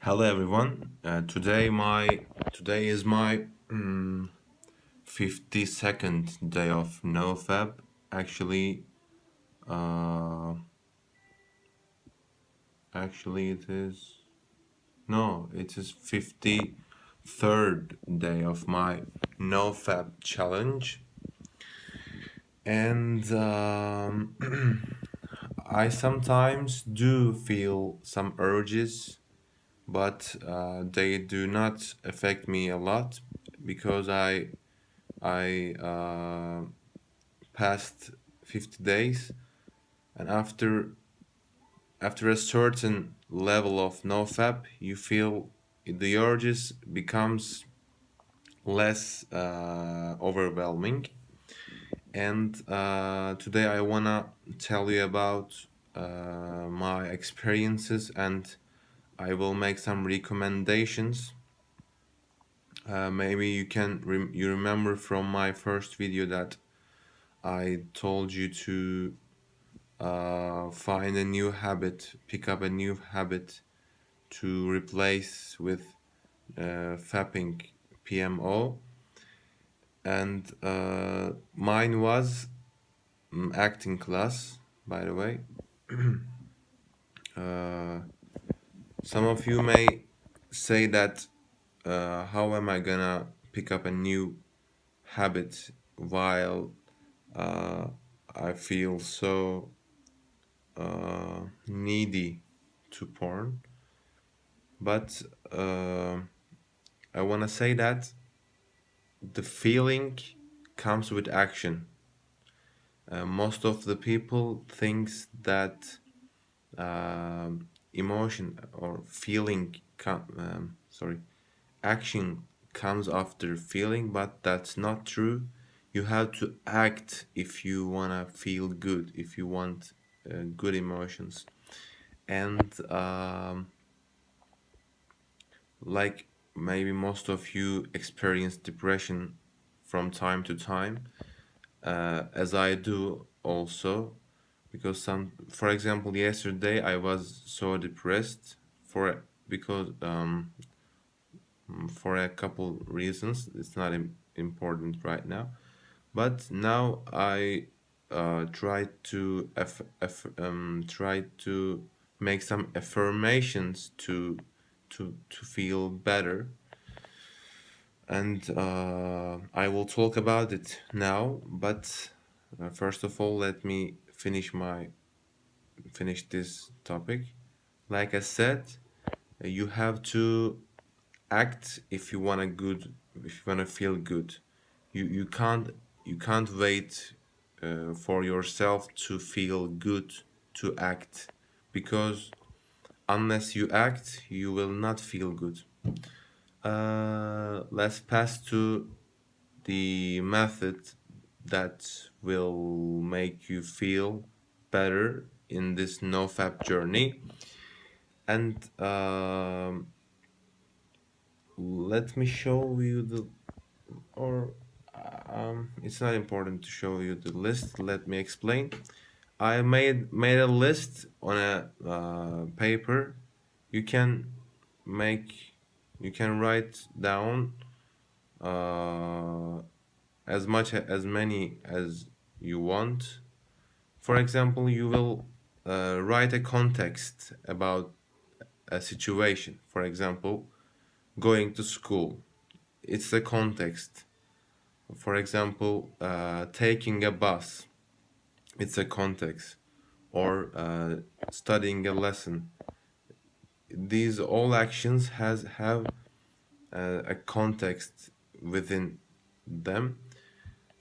Hello everyone. Today is my 52nd day of NoFap. Actually, uh, actually it is no, it is 53rd day of my NoFap challenge, and I sometimes do feel some urges, but they do not affect me a lot because I passed 50 days, and after a certain level of nofap you feel the urges becomes less overwhelming. And today I wanna tell you about my experiences, and I will make some recommendations. Maybe you remember from my first video that I told you to find a new habit, pick up a new habit to replace with fapping PMO, and mine was acting class. By the way, uh, some of you may say that how am I gonna pick up a new habit while uh, I feel so needy to porn? But I want to say that the feeling comes with action. Most of the people thinks that emotion or feeling action comes after feeling, but that's not true. You have to act if you want to feel good, if you want good emotions. And like maybe most of you experience depression from time to time, as I do also, because for example, yesterday I was so depressed because for a couple reasons. It's not important right now, but now I try to make some affirmations to feel better, and I will talk about it now. But first of all, let me finish this topic. Like I said, you have to act if you wanna feel good. You can't wait for yourself to feel good to act, because unless you act, you will not feel good. Let's pass to the method that will make you feel better in this nofap journey. And let me show you the or it's not important to show you the list. Let me explain. I made a list on a paper. You can make you can write down uh, as many as you want. For example, you will write a context about a situation. For example, going to school. It's a context. For example, taking a bus. It's a context. Or studying a lesson. These all actions have a context within them.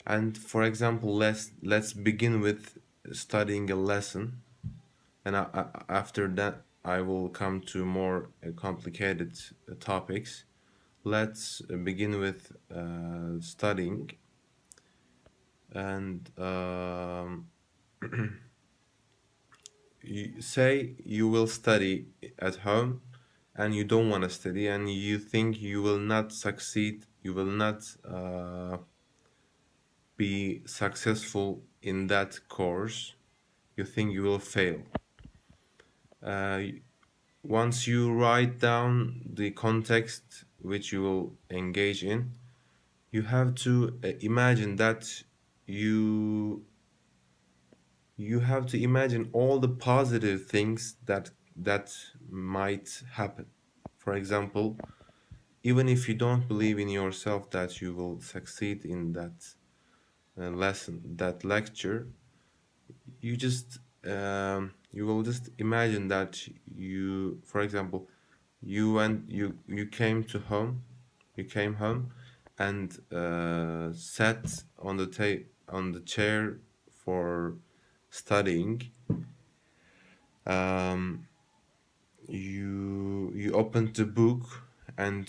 And for example, let's begin with studying a lesson, and after that I will come to more complicated topics. Let's begin with studying, and say you will study at home, and you don't want to study, and you think you will not succeed, you will not be successful in that course, you think you will fail. Uh, once you write down the context which you will engage in, you have to imagine that you you have to imagine all the positive things that might happen. For example, even if you don't believe in yourself that you will succeed in that lesson, that lecture, you just you will just imagine that you, for example, you came to home, you came home and sat on the on the chair for studying. um, you opened the book and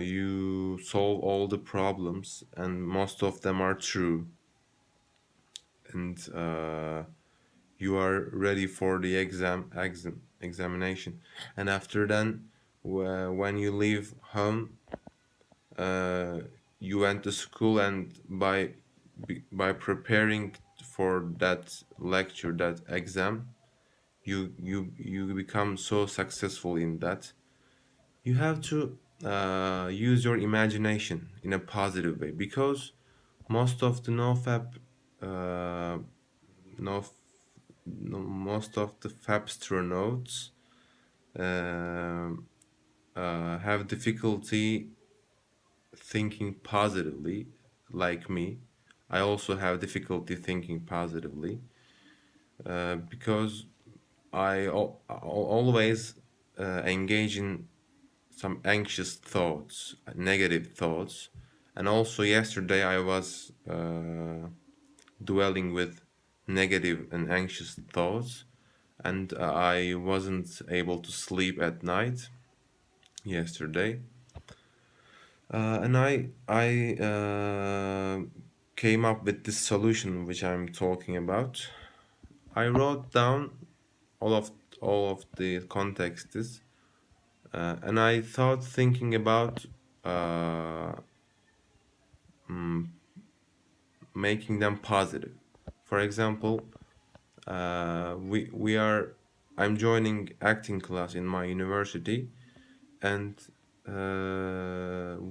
you solve all the problems and most of them are true, and you are ready for the examination. And after then, when you leave home, uh, you went to school, and by preparing for that lecture, that exam, you become so successful in that. You have to use your imagination in a positive way, because most of the nofap uh, no, no most of the fabstronauts um have difficulty thinking positively, like me. I also have difficulty thinking positively because always engage in some anxious thoughts, negative thoughts. And also yesterday I was dwelling with negative and anxious thoughts, and I wasn't able to sleep at night yesterday. And I came up with this solution which I'm talking about. I wrote down all of all of the contexts, and I thought thinking about uh, making them positive. For example, we are I'm joining acting class in my university, and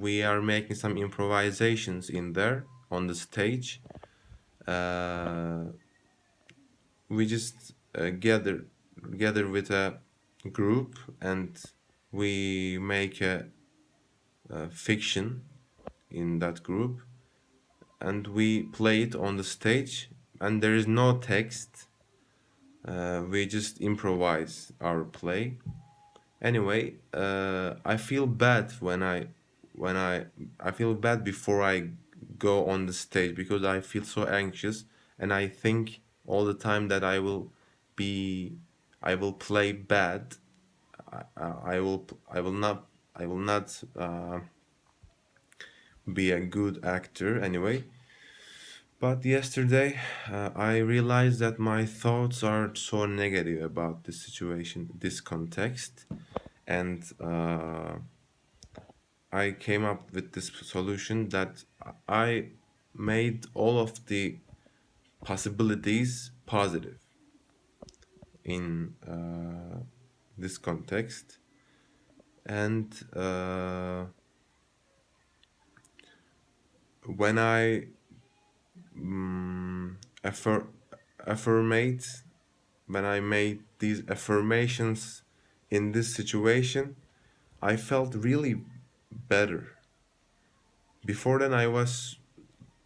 we are making some improvisations in there on the stage. Uh, we just gather with a group, and we make a fiction in that group, and we play it on the stage, and there is no text. We just improvise our play. Anyway, I feel bad when I feel bad before I go on the stage, because I feel so anxious, and I think all the time that be I will play bad. I will not be a good actor anyway. But yesterday, I realized that my thoughts are so negative about this situation, this context, and I came up with this solution that I made all of the possibilities positive in this context, and when I affir- affirmate when I made these affirmations in this situation, I felt really better. Before then, I was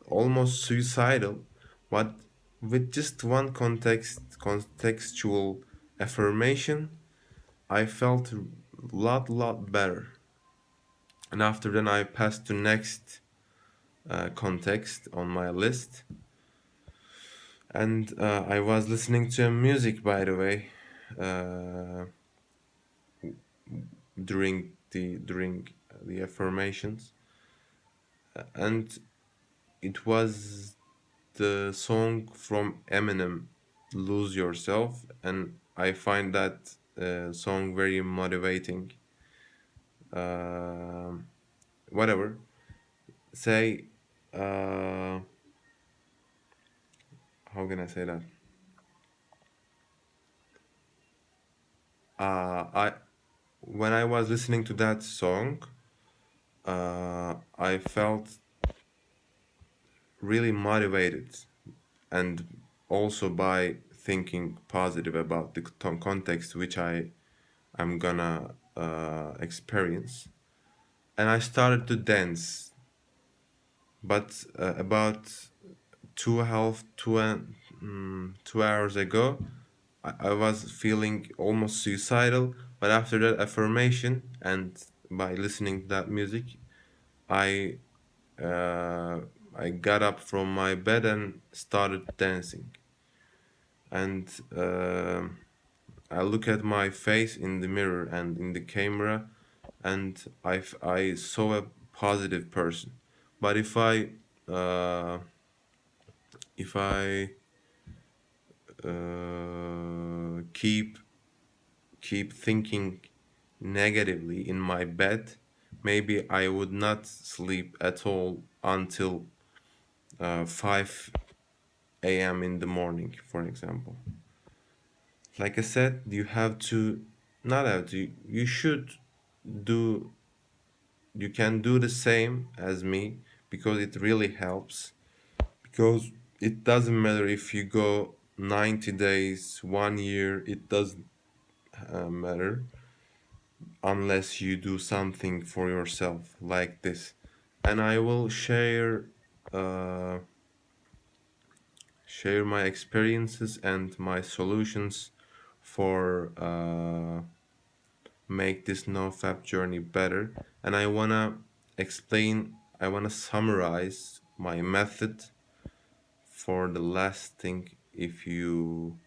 almost suicidal, but with just one contextual affirmation, I felt a lot better. And after then, I passed to next context on my list, and I was listening to music, by the way, uh, during the affirmations, and it was the song from Eminem, "Lose Yourself," and I find that song very motivating. Um Whatever. Say, uh, how can I say that? I when I was listening to that song, I felt really motivated, and also by thinking positive about the context which I am gonna experience, and I started to dance. But about 2 hours ago, I was feeling almost suicidal. But after that affirmation and by listening to that music, I uh, I got up from my bed and started dancing. And I look at my face in the mirror and in the camera, and I saw a positive person. But uh, if I keep thinking negatively in my bed, maybe I would not sleep at all until 5 a.m. in the morning, for example. Like I said, you have to, not have to, you should do, you can do the same as me, because it really helps. Because it doesn't matter if you go 90 days, 1 year, it doesn't matter unless you do something for yourself like this. And I will uh, share my experiences and my solutions for make this NoFap journey better. And I wanna summarize my method for the last thing, if you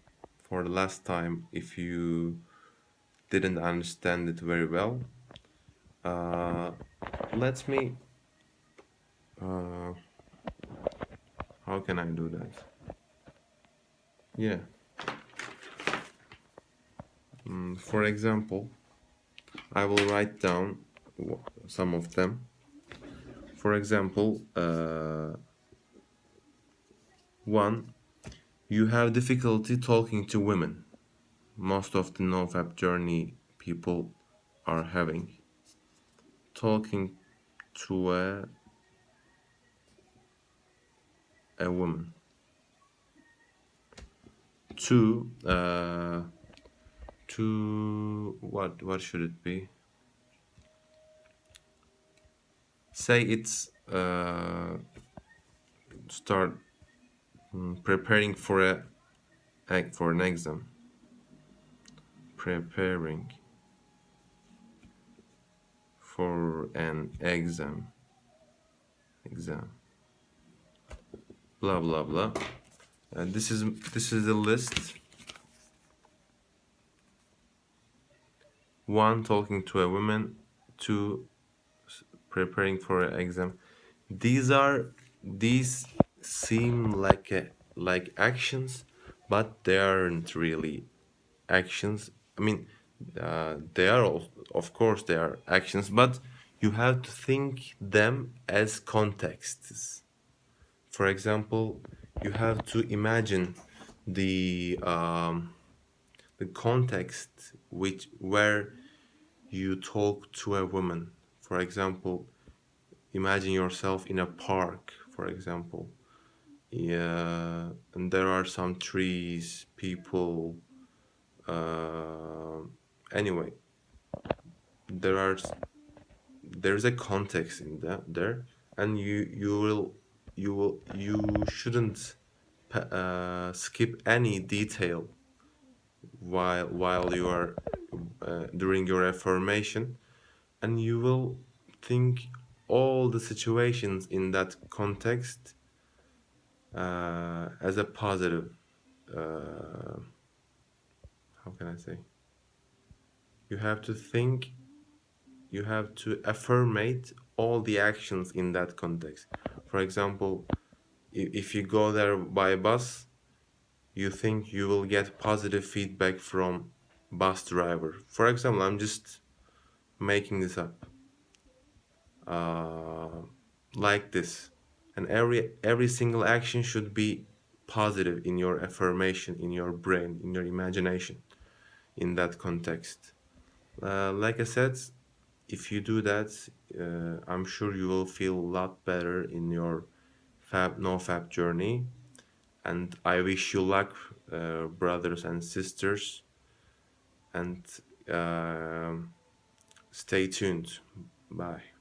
for the last time, if you didn't understand it very well. Uh, let me uh, how can I do that? Yeah. For example, I will write down some of them. For example, one, you have difficulty talking to women. Most of the NoFap journey people are having talking to a woman. Two, what should it be? Say it's start preparing for for an exam. Preparing for an exam, blah blah blah. This is the list. One, talking to a woman. Two, preparing for an exam. These seem like actions, but they aren't really actions. I mean, they are of course they are actions, but you have to think them as contexts. For example, you have to imagine the context where you talk to a woman. For example, imagine yourself in a park, for example. Yeah, and there are some trees, people. Uh, anyway, there are there's a context in that there, and you shouldn't skip any detail while you are during your affirmation, and you will think all the situations in that context as a positive. Uh, how can I say? You have to think. You have to affirmate all the actions in that context. For example, if you go there by bus, you think you will get positive feedback from bus driver. For example, I'm just making this up. Like this, and every single action should be positive in your affirmation, in your brain, in your imagination. in that context. Like I said, if you do that, I'm sure you will feel a lot better in your fab no fab journey. And I wish you luck, brothers and sisters. And stay tuned. Bye.